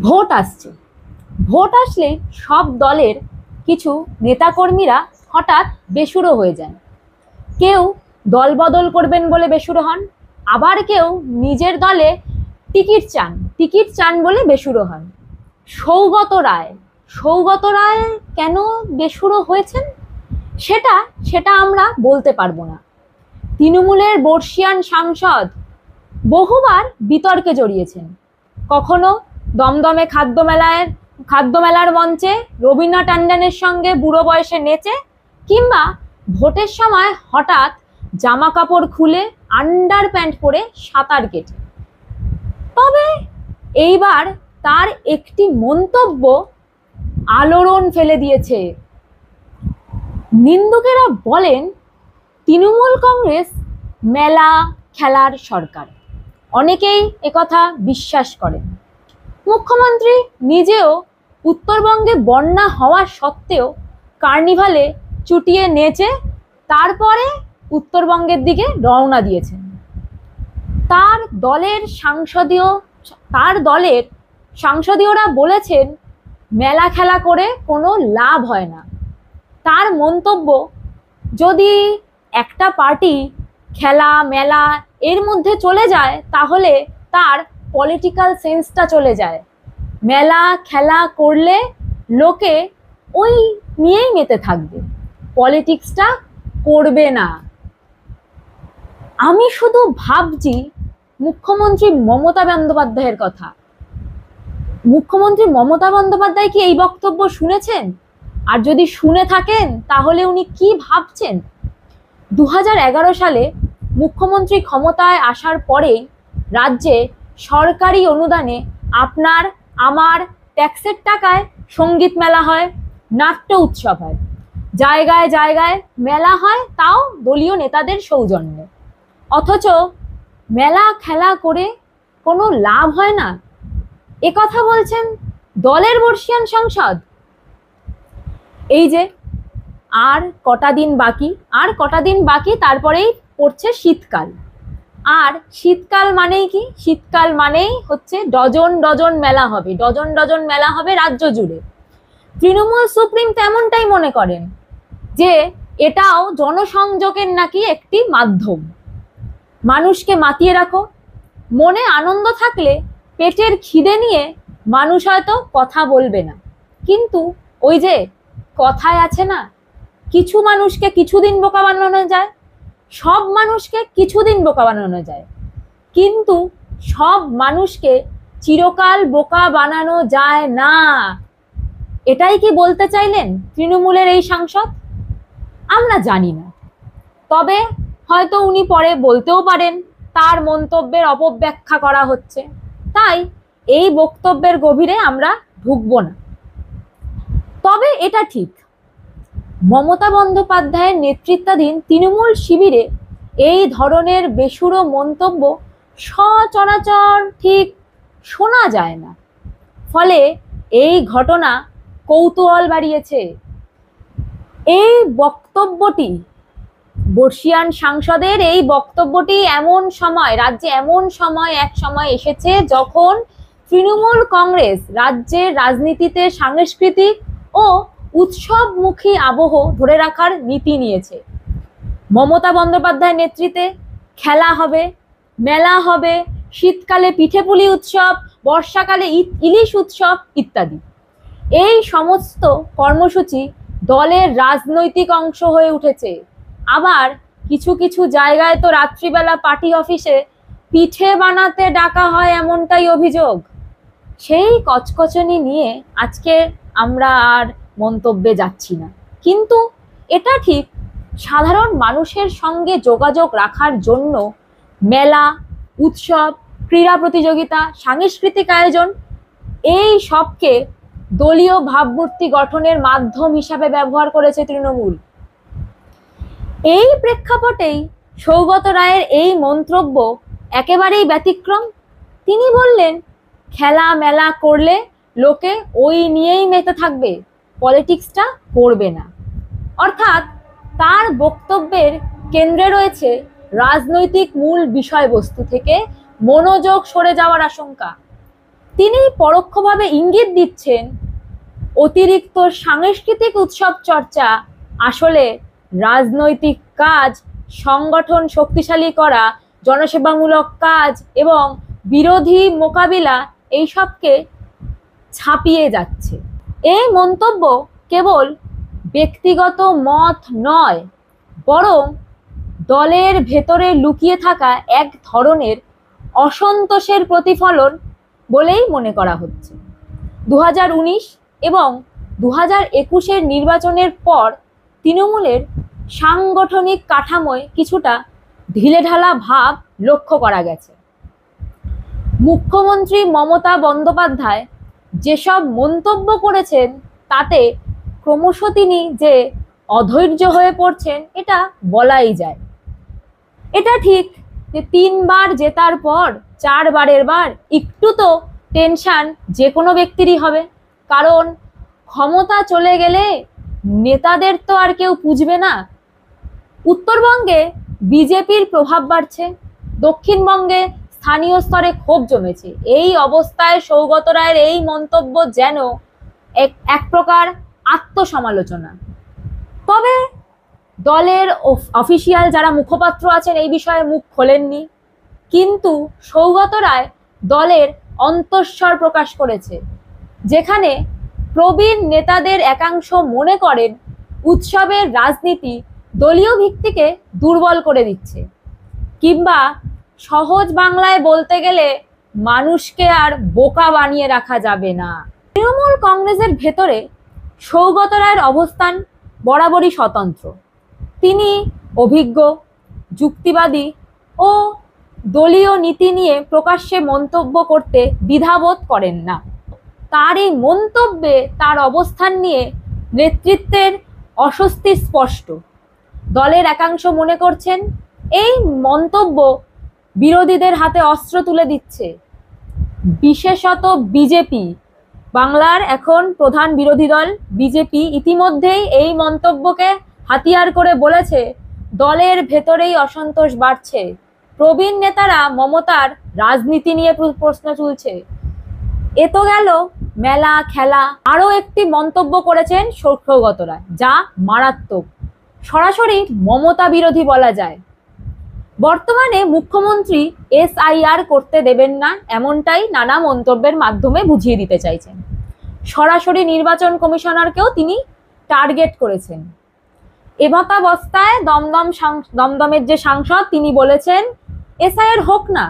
Vote আসছে। Vote আসলে সব দলের কিছু নেতাকর্মীরা হঠাৎ বেসুরো হয়ে যান। কেউ দল বদল করবেন বলে বেসুরো হন, আবার কেউ নিজের দলে টিকিট চান বলে বেসুরো হন। সৌগত রায় সৌগত রায় কেন বেসুরো হয়েছেন সেটা সেটা আমরা বলতে পারবো না। তৃণমূলের বর্ষিয়ান সাংসদ বহুবার বিতর্কে জড়িয়েছেন। কখনো দমদমে খাদ্য মেলার মঞ্চে রবীন্দ্র ট্যান্ডনের সঙ্গে বুড়ো বয়সে নেচে, কিংবা ভোটের সময় হঠাৎ জামা কাপড় খুলে আন্ডার প্যান্ট পরে সাঁতার কেটে। তবে এইবার তার একটি মন্তব্য আলোড়ন ফেলে দিয়েছে। নিন্দুকেরা বলেন তৃণমূল কংগ্রেস মেলা খেলার সরকার। অনেকেই একথা বিশ্বাস করেন। মুখ্যমন্ত্রী নিজেও উত্তরবঙ্গে বন্যা হওয়া সত্ত্বেও কার্নিভালে চুটিয়ে নেচে তারপরে উত্তরবঙ্গের দিকে রওনা দিয়েছেন। তার দলের সাংসদীয়রা বলেছেন মেলা খেলা করে কোনো লাভ হয় না। তার মন্তব্য, যদি একটা পার্টি খেলা মেলা এর মধ্যে চলে যায় তাহলে তার পলিটিক্যাল সেন্সটা চলে যায়। মেলা খেলা করলে লোকে ওই নিয়েই মেতে থাকবে, পলিটিক্সটা করবে না। আমি শুধু ভাবছি মুখ্যমন্ত্রী মমতা বন্দ্যোপাধ্যায়ের কথা। মুখ্যমন্ত্রী মমতা বন্দ্যোপাধ্যায় কি এই বক্তব্য শুনেছেন? আর যদি শুনে থাকেন তাহলে উনি কি ভাবছেন? 2011 সালে মুখ্যমন্ত্রী ক্ষমতায় আসার পরেই রাজ্যে সরকারি অনুদানে আপনার আমার ট্যাক্সের টাকায় সঙ্গীত মেলা হয়, নাট্য উৎসব হয়, জায়গায় জায়গায় মেলা হয়, তাও দলীয় নেতাদের সৌজন্যে। অথচ মেলা খেলা করে কোনো লাভ হয় না, একথা বলছেন দলের বর্ষিয়ান সাংসদ। এই যে আর কটা দিন বাকি তারপরেই পড়ছে শীতকাল। আর শীতকাল মানেই কি? শীতকাল মানেই হচ্ছে ডজন ডজন মেলা হবে রাজ্য জুড়ে। তৃণমূল সুপ্রিম তেমনটাই মনে করেন যে এটাও জনসংযোগের নাকি একটি মাধ্যম। মানুষকে মাতিয়ে রাখো, মনে আনন্দ থাকলে পেটের খিদে নিয়ে মানুষ হয়তো কথা বলবে না, কিন্তু ওই যে কথায় আছে না, কিছু মানুষকে কিছুদিন বোকা বানানো যায়, সব মানুষকে কিছুদিন বোকা বানানো যায়, কিন্তু সব মানুষকে চিরকাল বোকা বানানো যায় না। এটাই কি বলতে চাইলেন তৃণমূলের এই সাংসদ? আমরা জানি না, তবে হয়তো উনি পরে বলতেও পারেন তার মন্তব্যের অপব্যাখ্যা করা হচ্ছে, তাই এই বক্তব্যের গভীরে আমরা ঢুকবো না। তবে এটা ঠিক, মমতা বন্দ্যোপাধ্যায়ের নেতৃত্বাধীন তৃণমূল শিবিরে এই ধরনের বেসুরো মন্তব্য সচরাচর ঠিক শোনা যায় না। ফলে এই ঘটনা কৌতূহল বাড়িয়েছে। এই বক্তব্যটি, বর্ষিয়ান সাংসদের এই বক্তব্যটি রাজ্যে এক সময় এসেছে যখন তৃণমূল কংগ্রেস রাজ্যের রাজনীতিতে সাংস্কৃতিক ও উৎসবমুখী আবহ ধরে রাখার নীতি নিয়েছে। মমতা বন্দ্যোপাধ্যায়ের নেতৃত্বে খেলা হবে, মেলা হবে, শীতকালে পিঠেপুলি উৎসব, বর্ষাকালে ইলিশ উৎসব ইত্যাদি। এই সমস্ত কর্মসূচি দলের রাজনৈতিক অংশ হয়ে উঠেছে। আবার কিছু কিছু জায়গায় তো রাত্রিবেলা পার্টি অফিসে পিঠে বানাতে ডাকা হয়, এমনটাই অভিযোগ। সেই কচকচনি নিয়ে আজকে আমরা আর মন্তব্যে যাচ্ছি না, কিন্তু এটা ঠিক, সাধারণ মানুষের সঙ্গে যোগাযোগ রাখার জন্য মেলা, উৎসব, ক্রীড়া প্রতিযোগিতা, সাংস্কৃতিক আয়োজন এই সবকে দলীয় ভাবমূর্তি গঠনের মাধ্যম হিসাবে ব্যবহার করেছে তৃণমূল। এই প্রেক্ষাপটেই সৌগত রায়ের এই মন্তব্য একেবারেই ব্যতিক্রম। তিনি বললেন খেলা মেলা করলে লোকে ওই নিয়েই মেতে থাকবে, পলিটিক্সটা করবে না। অর্থাৎ তার বক্তব্যের কেন্দ্রে রয়েছে রাজনৈতিক মূল বিষয়বস্তু থেকে মনোযোগ সরে যাওয়ার আশঙ্কা। তিনি পরোক্ষভাবে ইঙ্গিত দিচ্ছেন অতিরিক্ত সাংস্কৃতিক উৎসব চর্চা আসলে রাজনৈতিক কাজ, সংগঠন শক্তিশালী করা, জনসেবামূলক কাজ এবং বিরোধী মোকাবিলা এইসবকে ছাপিয়ে যাচ্ছে। এই মন্তব্য কেবল ব্যক্তিগত মত নয়, বরং দলের ভেতরে লুকিয়ে থাকা এক ধরনের অসন্তোষের প্রতিফলন বলেই মনে করা হচ্ছে। 2019 এবং 2021 নির্বাচনের পর তৃণমূলের সাংগঠনিক কাঠামোয় কিছুটা ঢিলেঢালা ভাব লক্ষ্য করা গেছে। মুখ্যমন্ত্রী মমতা বন্দ্যোপাধ্যায় যেসব মন্তব্য করেছেন তাতে ক্রমশ তিনি যে অধৈর্য হয়ে পড়ছেন এটা বলাই যায়। এটা ঠিক যে 3 বার জেতার পর 4 বারের বার একটু তো টেনশন যে কোনো ব্যক্তিরই হবে, কারণ ক্ষমতা চলে গেলে নেতাদের তো আর কেউ পুজবে না। উত্তরবঙ্গে বিজেপির প্রভাব বাড়ছে, দক্ষিণবঙ্গে স্থানীয় স্তরে ক্ষোভ জমেছে। এই অবস্থায় সৌগত রায়ের এই মন্তব্য যেন এক প্রকার আত্মসমালোচনা। তবে দলের অফিসিয়াল যারা মুখপাত্র আছেন এই বিষয়ে মুখ খোলেননি, কিন্তু সৌগত রায় দলের অন্তঃস্বর প্রকাশ করেছে, যেখানে প্রবীণ নেতাদের একাংশ মনে করেন উৎসবের রাজনীতি দলীয় ভিত্তিকে দুর্বল করে দিচ্ছে, কিংবা সহজ বাংলায় বলতে গেলে মানুষকে আর বোকা বানিয়ে রাখা যাবে না। তৃণমূল কংগ্রেসের ভেতরে সৌগত রায়ের অবস্থান বরাবরই স্বতন্ত্র। তিনি অভিজ্ঞ, যুক্তিবাদী ও দলীয় নীতি নিয়ে প্রকাশ্যে মন্তব্য করতে দ্বিধাবোধ করেন না। তার এই মন্তব্যে তার অবস্থান নিয়ে নেতৃত্বের অস্বস্তি স্পষ্ট। দলের একাংশ মনে করছেন এই মন্তব্য বিরোধীদের হাতে অস্ত্র তুলে দিচ্ছে। বিশেষত বিজেপি, বাংলার এখন প্রধান বিরোধী দল বিজেপি ইতিমধ্যেই এই মন্তব্যকে হাতিয়ার করে বলেছে দলের ভেতরেই অসন্তোষ বাড়ছে। প্রবীণ নেতারা মমতার রাজনীতি নিয়ে প্রশ্ন তুলছে। এ তো গেল মেলা খেলা। আরও একটি মন্তব্য করেছেন সৌগত রায়, যা মারাত্মক, সরাসরি মমতা বিরোধী বলা যায়। বর্তমানে মুখ্যমন্ত্রী SIR করতে দেবেন না, এমনটাই নানা মন্তব্যের মাধ্যমে বুঝিয়ে দিতে চাইছেন। সরাসরি নির্বাচন কমিশনারকেও তিনি টার্গেট করেছেন। এমতাবস্থায় দমদমের যে সাংসদ তিনি বলেছেন SIR হোক না,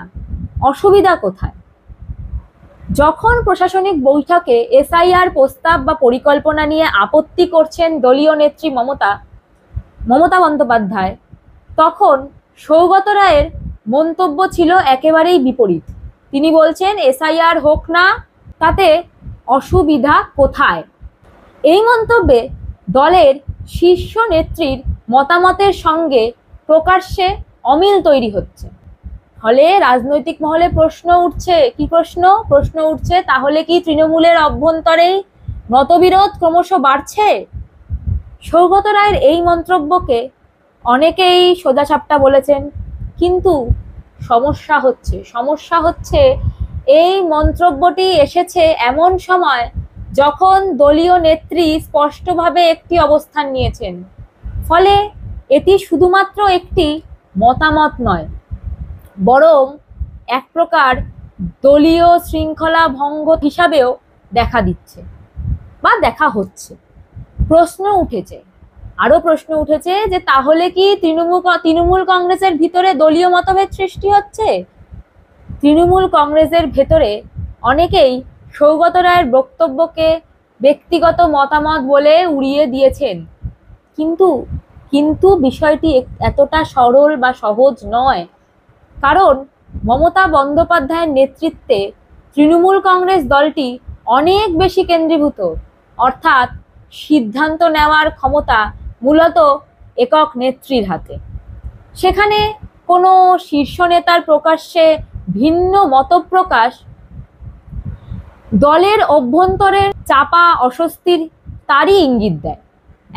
অসুবিধা কোথায়? যখন প্রশাসনিক বৈঠকে SIR প্রস্তাব বা পরিকল্পনা নিয়ে আপত্তি করছেন দলীয় নেত্রী মমতা বন্দ্যোপাধ্যায়, তখন সৌগত রায়ের মন্তব্য ছিল একেবারেই বিপরীত। তিনি বলছেন SIR হোক না, তাতে অসুবিধা কোথায়? এই মন্তব্যে দলের শীর্ষ নেত্রীর মতামতের সঙ্গে প্রকাশ্যে অমিল তৈরি হচ্ছে। ফলে রাজনৈতিক মহলে প্রশ্ন উঠছে, কি প্রশ্ন উঠছে, তাহলে কি তৃণমূলের অভ্যন্তরেই মতবিরোধ ক্রমশ বাড়ছে? সৌগত রায়ের এই মন্তব্যকে অনেকেই সোজাসাপটা বলেছেন, কিন্তু সমস্যা হচ্ছে এই মন্তব্যটি এসেছে এমন সময় যখন দলীয় নেত্রী স্পষ্টভাবে একটি অবস্থান নিয়েছেন। ফলে এটি শুধুমাত্র একটি মতামত নয়, বরং এক প্রকার দলীয় শৃঙ্খলা ভঙ্গ হিসাবেও দেখা দিচ্ছে বা দেখা হচ্ছে। আরো প্রশ্ন উঠেছে যে তাহলে কি তৃণমূল কংগ্রেসের ভিতরে দলীয় মতভেদ সৃষ্টি হচ্ছে? তৃণমূল কংগ্রেসের ভেতরে অনেকেই সৌগত রায়ের বক্তব্যকে ব্যক্তিগত মতামত বলে উড়িয়ে দিয়েছেন, কিন্তু বিষয়টি এতটা সরল বা সহজ নয়। কারণ মমতা বন্দ্যোপাধ্যায়ের নেতৃত্বে তৃণমূল কংগ্রেস দলটি অনেক বেশি কেন্দ্রীভূত, অর্থাৎ সিদ্ধান্ত নেওয়ার ক্ষমতা মূলত একক নেত্রীর হাতে। সেখানে কোনো শীর্ষ নেতার প্রকাশ্যে ভিন্ন মতপ্রকাশ দলের অভ্যন্তরের চাপা অস্বস্তির তারই ইঙ্গিত দেয়।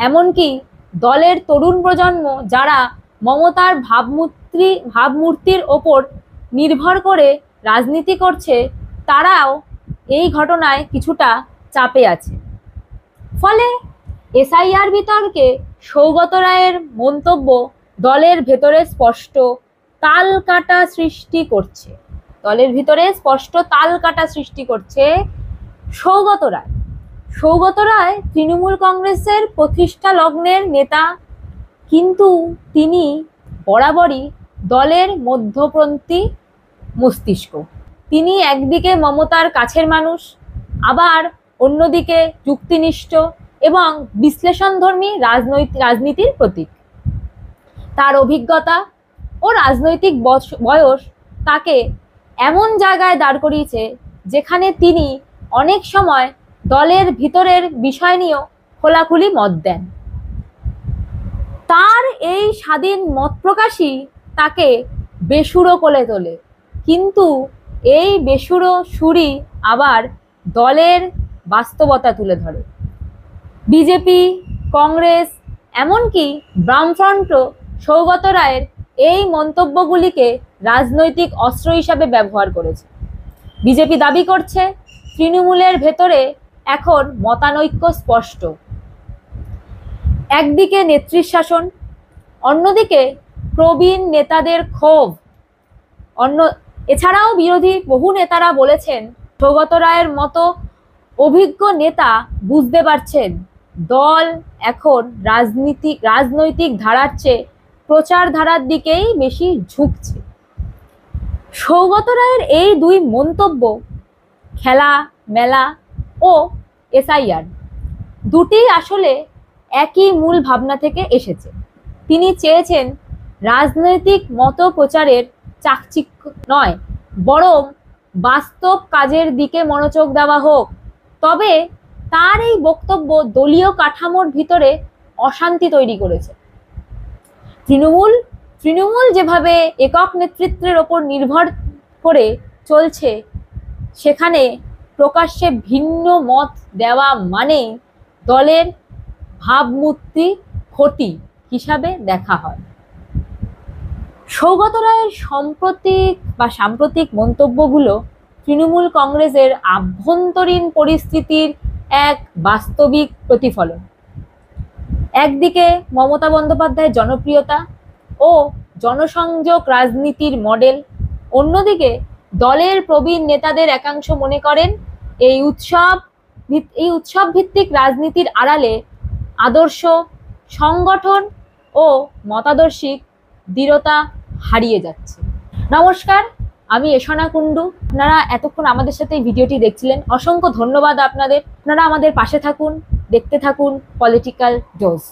এমনকি দলের তরুণ প্রজন্ম যারা মমতার ভাবমূর্তির ওপর নির্ভর করে রাজনীতি করছে, তারাও এই ঘটনায় কিছুটা চাপে আছে। ফলে এসআইআর বিতর্কে সৌগত রায়ের মন্তব্য দলের ভেতরে স্পষ্ট তালকাটা সৃষ্টি করছে। দলের ভিতরে স্পষ্ট তালকাটা সৃষ্টি করছে সৌগত রায়। সৌগত রায় তৃণমূল কংগ্রেসের প্রতিষ্ঠা লগ্নের নেতা, কিন্তু তিনি বরাবরই দলের মধ্যপন্থী মস্তিষ্ক। তিনি একদিকে মমতার কাছের মানুষ, আবার অন্যদিকে যুক্তিনিষ্ঠ এবং বিশ্লেষণধর্মী রাজনীতির প্রতীক। তার অভিজ্ঞতা ও রাজনৈতিক বয়স তাকে এমন জায়গায় দাঁড় করিয়েছে যেখানে তিনি অনেক সময় দলের ভিতরের বিষয় নিয়েও খোলাখুলি মত দেন। তার এই স্বাধীন মত প্রকাশই তাকে বেসুরো করে তোলে, কিন্তু এই বেসুরো সুরই আবার দলের বাস্তবতা তুলে ধরে। বিজেপি, কংগ্রেস, এমনকি বামফ্রন্টও সৌগত রায়ের এই মন্তব্যগুলিকে রাজনৈতিক অস্ত্র হিসাবে ব্যবহার করেছে। বিজেপি দাবি করছে তৃণমূলের ভেতরে এখন মতানৈক্য স্পষ্ট। একদিকে নেত্রীর শাসন, অন্যদিকে প্রবীণ নেতাদের ক্ষোভ। এছাড়াও বিরোধী বহু নেতারা বলেছেন সৌগত রায়ের মতো অভিজ্ঞ নেতা বুঝতে পারছেন দল এখন রাজনৈতিক ধারার চেয়ে প্রচার ধারার দিকেই বেশি ঝুঁকছে। সৌগত রায়ের এই দুই মন্তব্য, খেলা মেলা ও এসআইআর, দুটি আসলে একই মূল ভাবনা থেকে এসেছে। তিনি চেয়েছেন রাজনৈতিক মত প্রচারের চাকচিক্য নয়, বরং বাস্তব কাজের দিকে মনোযোগ দেওয়া হোক। তবে তার এই বক্তব্য দলীয় কাঠামোর ভিতরে অশান্তি তৈরি করেছে। তৃণমূল যেভাবে একক নেতৃত্বের ওপর নির্ভর করে চলছে, সেখানে প্রকাশ্যে ভিন্ন মত দেওয়া মানেই দলের ভাবমূর্তি ক্ষতি হিসাবে দেখা হয়। সৌগত রায়ের সাম্প্রতিক মন্তব্যগুলো তৃণমূল কংগ্রেসের আভ্যন্তরীণ পরিস্থিতির এক বাস্তবিক প্রতিফলন। একদিকে মমতা বন্দ্যোপাধ্যায়ের জনপ্রিয়তা ও জনসংযোগ রাজনীতির মডেল, অন্যদিকে দলের প্রবীণ নেতাদের একাংশ মনে করেন এই উৎসব ভিত্তিক রাজনীতির আড়ালে আদর্শ, সংগঠন ও মতাদর্শিক দৃঢ়তা হারিয়ে যাচ্ছে। নমস্কার, আমি এশনা কুণ্ডু। আপনারা এতক্ষণ আমাদের সাথে এই ভিডিওটি দেখছিলেন, অসংখ্য ধন্যবাদ আপনাদের। আপনারা আমাদের পাশে থাকুন, দেখতে থাকুন পলিটিক্যাল ডোজ।